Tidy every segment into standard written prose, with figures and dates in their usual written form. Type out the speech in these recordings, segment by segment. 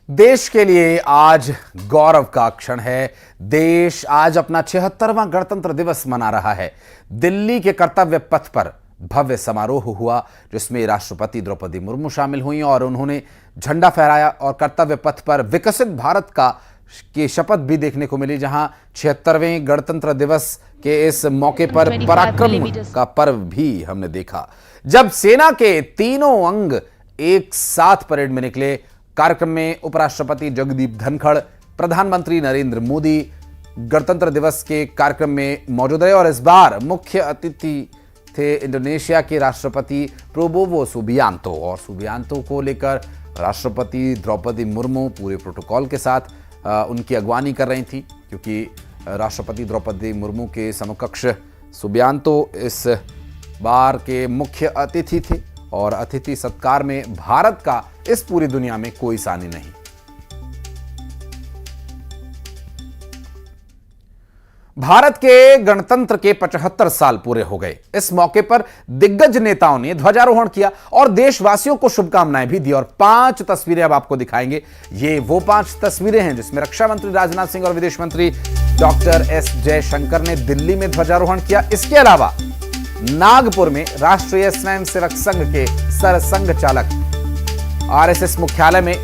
देश के लिए आज गौरव का क्षण है। देश आज अपना 76वां गणतंत्र दिवस मना रहा है। दिल्ली के कर्तव्य पथ पर भव्य समारोह हुआ, जिसमें राष्ट्रपति द्रौपदी मुर्मू शामिल हुई और उन्होंने झंडा फहराया और कर्तव्य पथ पर विकसित भारत की शपथ भी देखने को मिली, जहां 76वें गणतंत्र दिवस के इस मौके पर पराक्रम का पर्व भी हमने देखा, जब सेना के तीनों अंग एक साथ परेड में निकले। कार्यक्रम में उपराष्ट्रपति जगदीप धनखड़, प्रधानमंत्री नरेंद्र मोदी गणतंत्र दिवस के कार्यक्रम में मौजूद रहे और इस बार मुख्य अतिथि थे इंडोनेशिया के राष्ट्रपति प्रोबोवो सुबियांतो। और सुबियांतो को लेकर राष्ट्रपति द्रौपदी मुर्मू पूरे प्रोटोकॉल के साथ उनकी अगवानी कर रही थी, क्योंकि राष्ट्रपति द्रौपदी मुर्मू के समकक्ष सुबियांतो इस बार के मुख्य अतिथि थे और अतिथि सत्कार में भारत का इस पूरी दुनिया में कोई सानी नहीं। भारत के गणतंत्र के 75 साल पूरे हो गए। इस मौके पर दिग्गज नेताओं ने ध्वजारोहण किया और देशवासियों को शुभकामनाएं भी दी और 5 तस्वीरें अब आपको दिखाएंगे। ये वो 5 तस्वीरें हैं जिसमें रक्षा मंत्री राजनाथ सिंह और विदेश मंत्री डॉक्टर एस जयशंकर ने दिल्ली में ध्वजारोहण किया। इसके अलावा नागपुर में राष्ट्रीय स्वयंसेवक संघ के सरसंघ चालक आरएसएस मुख्यालय में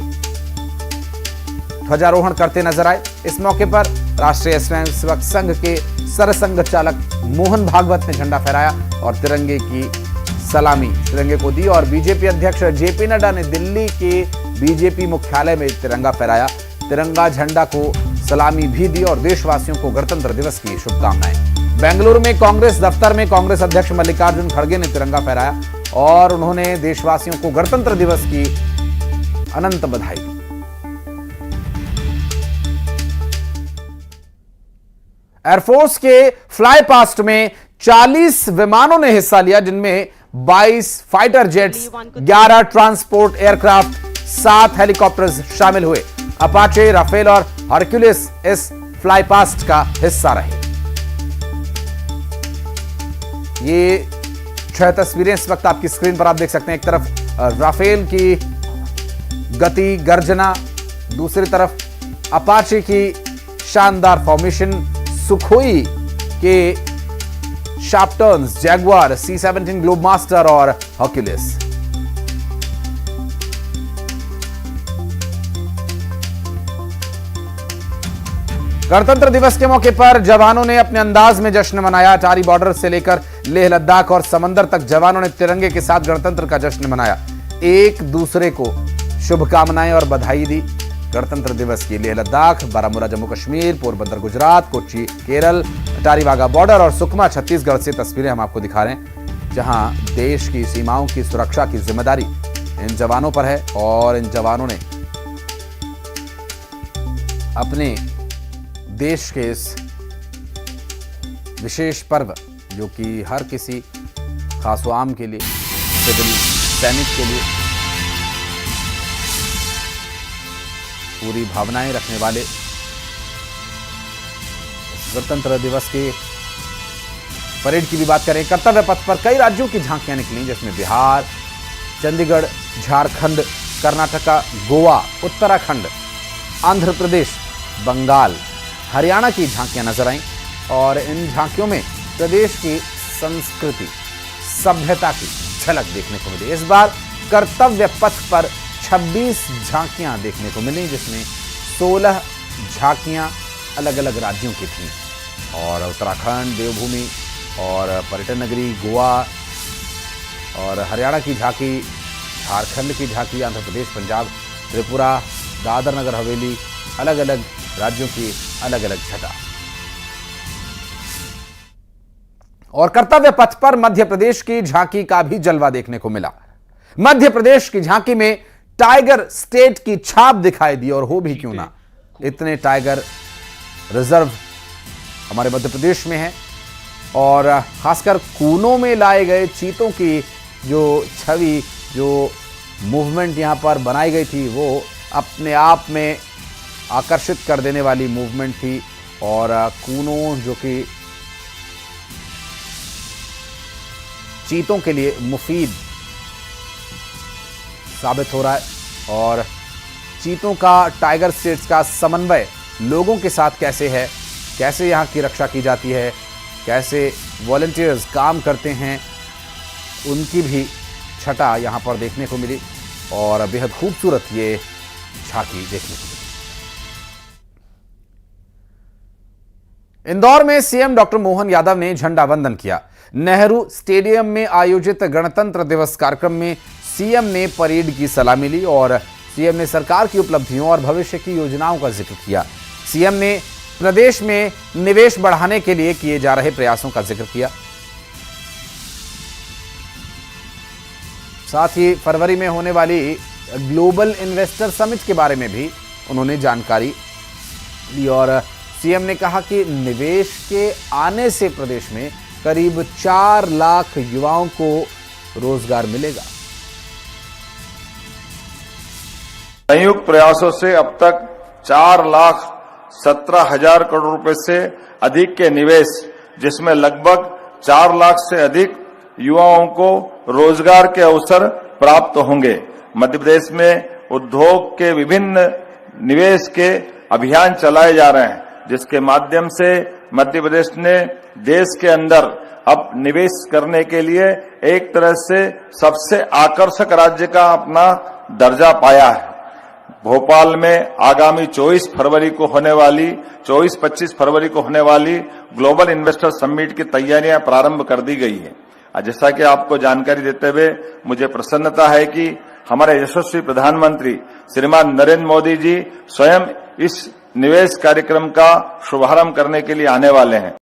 ध्वजारोहण करते नजर आए। इस मौके पर राष्ट्रीय स्वयंसेवक संघ के सरसंघ चालक मोहन भागवत ने झंडा फहराया और तिरंगे की सलामी तिरंगे को दी और बीजेपी अध्यक्ष जेपी नड्डा ने दिल्ली के बीजेपी मुख्यालय में तिरंगा फहराया, तिरंगा झंडा को सलामी भी दी और देशवासियों को गणतंत्र दिवस की शुभकामनाएं। बेंगलुरु में कांग्रेस दफ्तर में कांग्रेस अध्यक्ष मल्लिकार्जुन खड़गे ने तिरंगा फहराया और उन्होंने देशवासियों को गणतंत्र दिवस की अनंत बधाई दी। एयरफोर्स के फ्लाई पास्ट में 40 विमानों ने हिस्सा लिया, जिनमें 22 fighter jets, 11 transport aircraft, 7 helicopters शामिल हुए। अपाचे, राफेल और हरक्यूलिस इस फ्लाई पास्ट का हिस्सा रहे। ये 6 तस्वीरें इस वक्त आपकी स्क्रीन पर आप देख सकते हैं। एक तरफ राफेल की गति गर्जना, दूसरी तरफ अपाचे की शानदार फॉर्मेशन, सुखोई के sharp turns, Jaguar, C-17 Globemaster और हरक्यूलिस। गणतंत्र दिवस के मौके पर जवानों ने अपने अंदाज में जश्न मनाया। अटारी बॉर्डर से लेकर लेह लद्दाख और समंदर तक जवानों ने तिरंगे के साथ गणतंत्र का जश्न मनाया, एक दूसरे को शुभकामनाएं और बधाई दी। गणतंत्र दिवस की लेह लद्दाख, बारामूला जम्मू कश्मीर, पोरबंदर गुजरात, कोच्चि केरल, अटारी वाघा बॉर्डर और सुकमा छत्तीसगढ़ से तस्वीरें हम आपको दिखा रहे हैं, जहां देश की सीमाओं की सुरक्षा की जिम्मेदारी इन जवानों पर है और इन जवानों ने अपने देश के इस विशेष पर्व, जो कि हर किसी खास आम के लिए, सिविल सैनिक के लिए पूरी भावनाएं रखने वाले गणतंत्र दिवस के परेड की भी बात करें। कर्तव्य पथ पर कई राज्यों की झांकियां निकली, जिसमें बिहार, चंडीगढ़, झारखंड, कर्नाटका, गोवा, उत्तराखंड, आंध्र प्रदेश, बंगाल, हरियाणा की झांकियां नजर आईं और इन झांकियों में प्रदेश की संस्कृति, सभ्यता की झलक देखने को मिली। इस बार कर्तव्य पथ पर 26 झांकियां देखने को मिली, जिसमें 16 झांकियां अलग अलग राज्यों की थीं और उत्तराखंड, देवभूमि और पर्यटन नगरी गोवा और हरियाणा की झांकी, झारखंड की झांकी, आंध्र प्रदेश, पंजाब, त्रिपुरा, दादर नगर हवेली, अलग अलग राज्यों की अलग अलग छटा। और कर्तव्य पथ पर मध्य प्रदेश की झांकी का भी जलवा देखने को मिला। मध्य प्रदेश की झांकी में टाइगर स्टेट की छाप दिखाई दी और हो भी क्यों ना, इतने टाइगर रिजर्व हमारे मध्य प्रदेश में है और खासकर कूनों में लाए गए चीतों की जो छवि, जो मूवमेंट यहां पर बनाई गई थी, वो अपने आप में आकर्षित कर देने वाली मूवमेंट थी और कूनों जो कि चीतों के लिए मुफीद साबित हो रहा है और चीतों का, टाइगर स्टेट्स का समन्वय लोगों के साथ कैसे है, कैसे यहाँ की रक्षा की जाती है, कैसे वॉलंटियर्स काम करते हैं, उनकी भी छटा यहाँ पर देखने को मिली और बेहद खूबसूरत ये झांकी देखने को मिली। इंदौर में सीएम डॉक्टर मोहन यादव ने झंडा वंदन किया। नेहरू स्टेडियम में आयोजित गणतंत्र दिवस कार्यक्रम में सीएम ने परेड की सलामी ली और सीएम ने सरकार की उपलब्धियों और भविष्य की योजनाओं का जिक्र किया। सीएम ने प्रदेश में निवेश बढ़ाने के लिए किए जा रहे प्रयासों का जिक्र किया। साथ ही फरवरी में होने वाली ग्लोबल इन्वेस्टर समिट के बारे में भी उन्होंने जानकारी दी और सीएम ने कहा कि निवेश के आने से प्रदेश में करीब 4 लाख युवाओं को रोजगार मिलेगा। संयुक्त प्रयासों से अब तक 4,17,000 करोड़ रुपए से अधिक के निवेश, जिसमें लगभग 4 लाख से अधिक युवाओं को रोजगार के अवसर प्राप्त होंगे। मध्य प्रदेश में उद्योग के विभिन्न निवेश के अभियान चलाए जा रहे हैं, जिसके माध्यम से मध्य प्रदेश ने देश के अंदर अब निवेश करने के लिए एक तरह से सबसे आकर्षक राज्य का अपना दर्जा पाया है। भोपाल में आगामी 24-25 फरवरी को होने वाली ग्लोबल इन्वेस्टर समिट की तैयारियां प्रारंभ कर दी गई है। जैसा कि आपको जानकारी देते हुए मुझे प्रसन्नता है कि हमारे यशस्वी प्रधानमंत्री श्रीमान नरेंद्र मोदी जी स्वयं इस निवेश कार्यक्रम का शुभारंभ करने के लिए आने वाले हैं।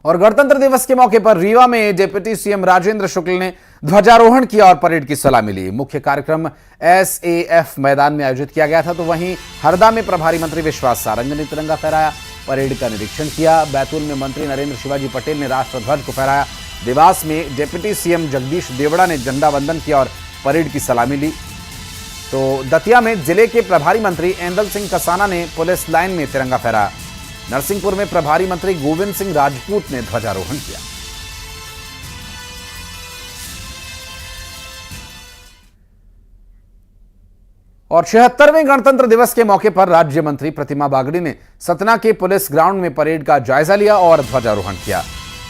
और गणतंत्र दिवस के मौके पर रीवा में डिप्टी सीएम राजेंद्र शुक्ल ने ध्वजारोहण किया और परेड की सलामी ली। मुख्य कार्यक्रम एसएएफ मैदान में आयोजित किया गया था, तो वहीं हरदा में प्रभारी मंत्री विश्वास सारंग ने तिरंगा फहराया, परेड का निरीक्षण किया। बैतूल में मंत्री नरेंद्र शिवाजी पटेल ने राष्ट्रध्वज को फहराया। देवास में डिप्टी सीएम जगदीश देवड़ा ने झंडा वंदन किया और परेड की सलामी ली। तो दतिया में जिले के प्रभारी मंत्री एंदल सिंह कसाना ने पुलिस लाइन में तिरंगा फहराया। नरसिंहपुर में प्रभारी मंत्री गोविंद सिंह राजपूत ने ध्वजारोहण किया। और 76वें गणतंत्र दिवस के मौके पर राज्य मंत्री प्रतिमा बागड़ी ने सतना के पुलिस ग्राउंड में परेड का जायजा लिया और ध्वजारोहण किया।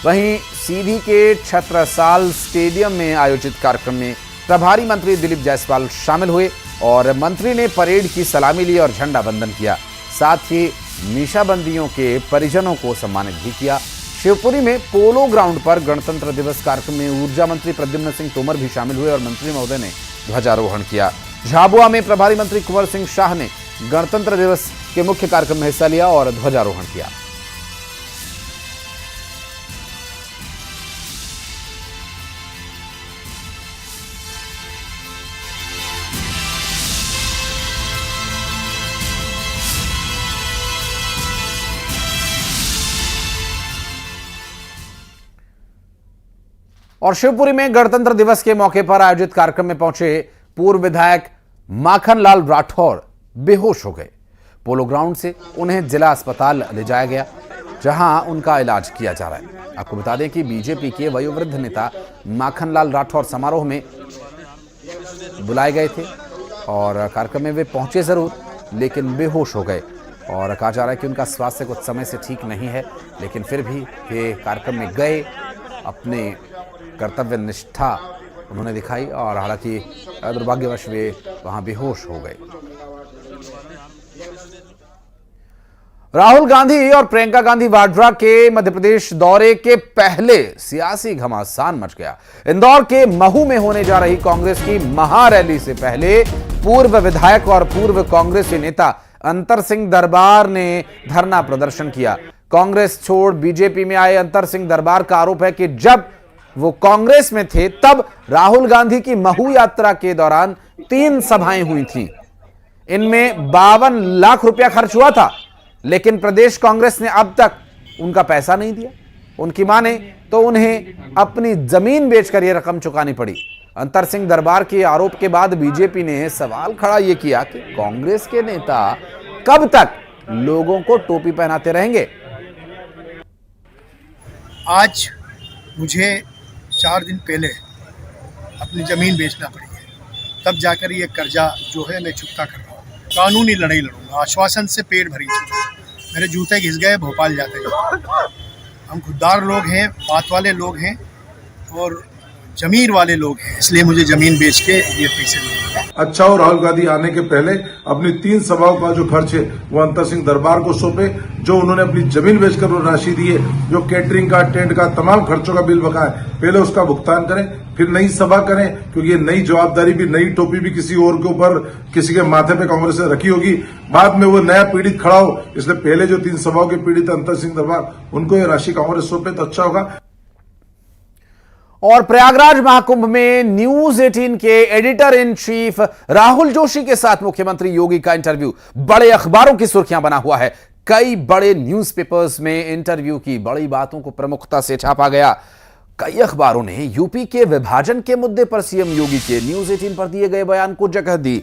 वहीं सीधी के छत्रसाल स्टेडियम में आयोजित कार्यक्रम में प्रभारी मंत्री दिलीप जायसवाल शामिल हुए और मंत्री ने परेड की सलामी ली और झंडा वंदन किया। साथ ही मीशाबंदियों के परिजनों को सम्मानित भी किया। शिवपुरी में पोलो ग्राउंड पर गणतंत्र दिवस कार्यक्रम में ऊर्जा मंत्री प्रद्युम्न सिंह तोमर भी शामिल हुए और मंत्री महोदय ने ध्वजारोहण किया। झाबुआ में प्रभारी मंत्री कुंवर सिंह शाह ने गणतंत्र दिवस के मुख्य कार्यक्रम में हिस्सा लिया और ध्वजारोहण किया। और शिवपुरी में गणतंत्र दिवस के मौके पर आयोजित कार्यक्रम में पहुंचे पूर्व विधायक माखनलाल राठौर बेहोश हो गए। पोलो ग्राउंड से उन्हें जिला अस्पताल ले जाया गया, जहां उनका इलाज किया जा रहा है। आपको बता दें कि बीजेपी के वयोवृद्ध नेता माखनलाल राठौर समारोह में बुलाए गए थे और कार्यक्रम में वे पहुंचे जरूर, लेकिन बेहोश हो गए और कहा जा रहा है कि उनका स्वास्थ्य कुछ समय से ठीक नहीं है, लेकिन फिर भी वे कार्यक्रम में गए, अपने कर्तव्य निष्ठा उन्होंने दिखाई और हालांकि दुर्भाग्यवश वे वहां बेहोश हो गए। राहुल गांधी और प्रियंका गांधी वाड्रा के मध्य प्रदेश दौरे के पहले सियासी घमासान मच गया। इंदौर के महू में होने जा रही कांग्रेस की महारैली से पहले पूर्व विधायक और पूर्व कांग्रेसी नेता अंतर सिंह दरबार ने धरना प्रदर्शन किया। कांग्रेस छोड़ बीजेपी में आए अंतर सिंह दरबार का आरोप है कि जब वो कांग्रेस में थे तब राहुल गांधी की महू यात्रा के दौरान 3 सभाएं हुई थीं। इनमें 52 लाख रुपया खर्च हुआ था, लेकिन प्रदेश कांग्रेस ने अब तक उनका पैसा नहीं दिया। उनकी माने तो उन्हें अपनी जमीन बेचकर यह रकम चुकानी पड़ी। अंतर सिंह दरबार के आरोप के बाद बीजेपी ने सवाल खड़ा यह किया कि कांग्रेस के नेता कब तक लोगों को टोपी पहनाते रहेंगे। आज मुझे 4 दिन पहले अपनी ज़मीन बेचना पड़ी है। तब जाकर ये कर्जा जो है मैं चुकता कर रहा हूँ। कानूनी लड़ाई लड़ूंगा, आश्वासन से पेट भरी चुका। मेरे जूते घिस गए भोपाल जाते जाते। हम खुददार लोग हैं, बात वाले लोग हैं और जमीन वाले लोग हैं, इसलिए मुझे जमीन बेच के ये पैसे मिले। अच्छा हो राहुल गांधी आने के पहले अपनी 3 सभाओं का जो खर्च है वो अंतर सिंह दरबार को सौंपे। जो उन्होंने अपनी जमीन बेचकर वो राशि दी है, जो कैटरिंग का, टेंट का, तमाम खर्चों का बिल बकाया है, पहले उसका भुगतान करें, फिर नई सभा करें, क्योंकि ये नई जवाबदारी भी, नई टोपी भी किसी और के ऊपर, किसी के माथे पे कांग्रेस ने रखी होगी। बाद में वो नया पीड़ित खड़ा हो, इसलिए पहले जो 3 सभाओं के पीड़ित अंतर सिंह दरबार, उनको ये राशि कांग्रेस सौंपे तो अच्छा होगा। और प्रयागराज महाकुंभ में न्यूज 18 के editor in chief Rahul Joshi के साथ मुख्यमंत्री योगी का इंटरव्यू बड़े अखबारों की सुर्खियां बना हुआ है। कई बड़े न्यूज़पेपर्स में इंटरव्यू की बड़ी बातों को प्रमुखता से छापा गया। कई अखबारों ने यूपी के विभाजन के मुद्दे पर सीएम योगी के न्यूज 18 पर दिए गए बयान को जगह दी।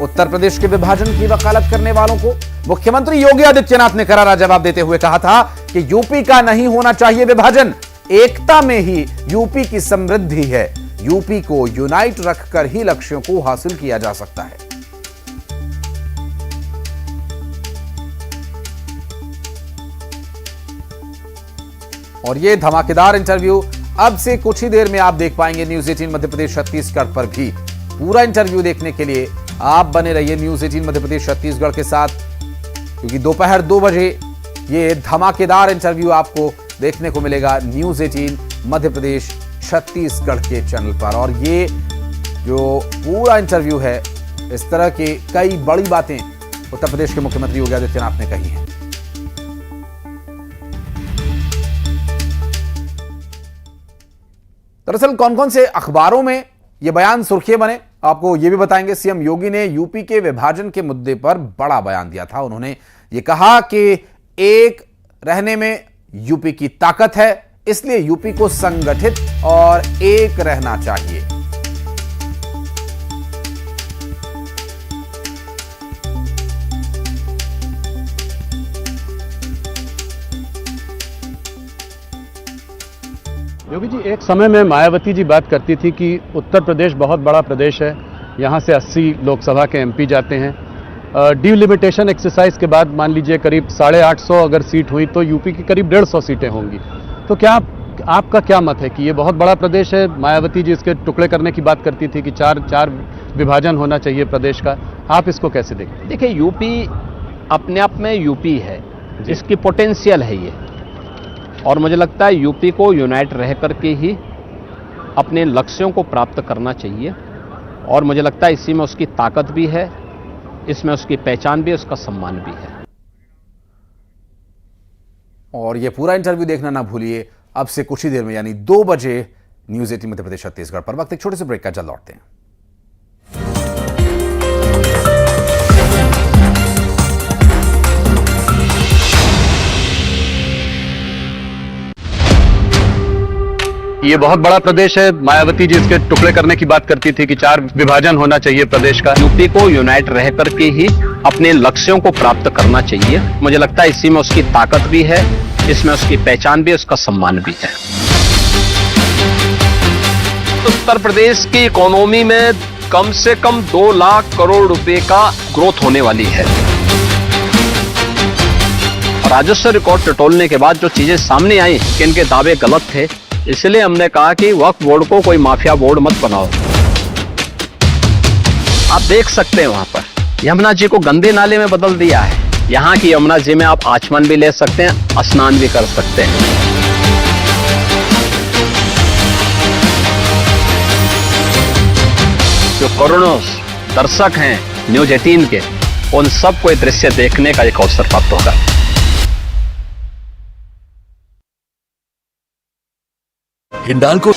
उत्तर प्रदेश के विभाजन की वकालत करने वालों को मुख्यमंत्री योगी आदित्यनाथ ने करारा जवाब देते हुए कहा था कि यूपी का नहीं होना चाहिए विभाजन, एकता में ही यूपी की समृद्धि है। यूपी को यूनाइट रखकर ही लक्ष्यों को हासिल किया जा सकता है। और यह धमाकेदार इंटरव्यू अब से कुछ ही देर में आप देख पाएंगे न्यूज 18 मध्य प्रदेश छत्तीसगढ़ पर भी। पूरा इंटरव्यू देखने के लिए आप बने रहिए न्यूज 18 मध्य प्रदेश छत्तीसगढ़ के साथ, क्योंकि दोपहर 2 बजे ये धमाकेदार इंटरव्यू आपको देखने को मिलेगा न्यूज 18 मध्य प्रदेश छत्तीसगढ़ के चैनल पर। और ये जो पूरा इंटरव्यू है, इस तरह की कई बड़ी बातें उत्तर प्रदेश के मुख्यमंत्री योगी आदित्यनाथ ने कही हैं। दरअसल कौन कौन से अखबारों में ये बयान सुर्खियां बने, आपको ये भी बताएंगे। सीएम योगी ने यूपी के विभाजन के मुद्दे पर बड़ा बयान दिया था। उन्होंने ये कहा कि एक रहने में यूपी की ताकत है, इसलिए यूपी को संगठित और एक रहना चाहिए। योगी जी, एक समय में मायावती जी बात करती थी कि उत्तर प्रदेश बहुत बड़ा प्रदेश है, यहाँ से 80 लोकसभा के एमपी जाते हैं। डिलिमिटेशन एक्सरसाइज के बाद मान लीजिए करीब 850 अगर सीट हुई तो यूपी की करीब 150 सीटें होंगी। तो क्या आपका क्या मत है कि ये बहुत बड़ा प्रदेश है? मायावती जी इसके टुकड़े करने की बात करती थी कि चार विभाजन होना चाहिए प्रदेश का, आप इसको कैसे देखते? देखिए, यूपी अपने आप में यूपी है, इसकी पोटेंशियल है ये, और मुझे लगता है यूपी को यूनाइट रह करके ही अपने लक्ष्यों को प्राप्त करना चाहिए। और मुझे लगता है इसी में उसकी ताकत भी है, इसमें उसकी पहचान भी है, उसका सम्मान भी है। और ये पूरा इंटरव्यू देखना ना भूलिए अब से कुछ ही देर में, यानी 2 बजे न्यूज 18 मध्य प्रदेश छत्तीसगढ़ पर। वक्त एक छोटे से ब्रेक का, जल्द लौटते हैं। ये बहुत बड़ा प्रदेश है, मायावती जी इसके टुकड़े करने की बात करती थी कि 4 विभाजन होना चाहिए प्रदेश का। यूपी को यूनाइट रह करके ही अपने लक्ष्यों को प्राप्त करना चाहिए। मुझे लगता है इसी में उसकी ताकत भी है, इसमें उसकी पहचान भी है, उसका सम्मान भी है। उत्तर प्रदेश की इकोनॉमी में कम से कम 2 लाख करोड़ रुपए का ग्रोथ होने वाली है। राजस्व रिकॉर्ड टटोलने के बाद जो चीजें सामने आई कि इनके दावे गलत थे, इसलिए हमने कहा कि वक्फ बोर्ड को कोई माफिया बोर्ड मत बनाओ। आप देख सकते हैं वहां पर यमुना जी को गंदे नाले में बदल दिया है। यहाँ की यमुना जी में आप आचमन भी ले सकते हैं, स्नान भी कर सकते हैं। जो करोड़ों दर्शक हैं न्यूज 18 के, उन सबको ये दृश्य देखने का एक अवसर प्राप्त होगा। हिंडाल्को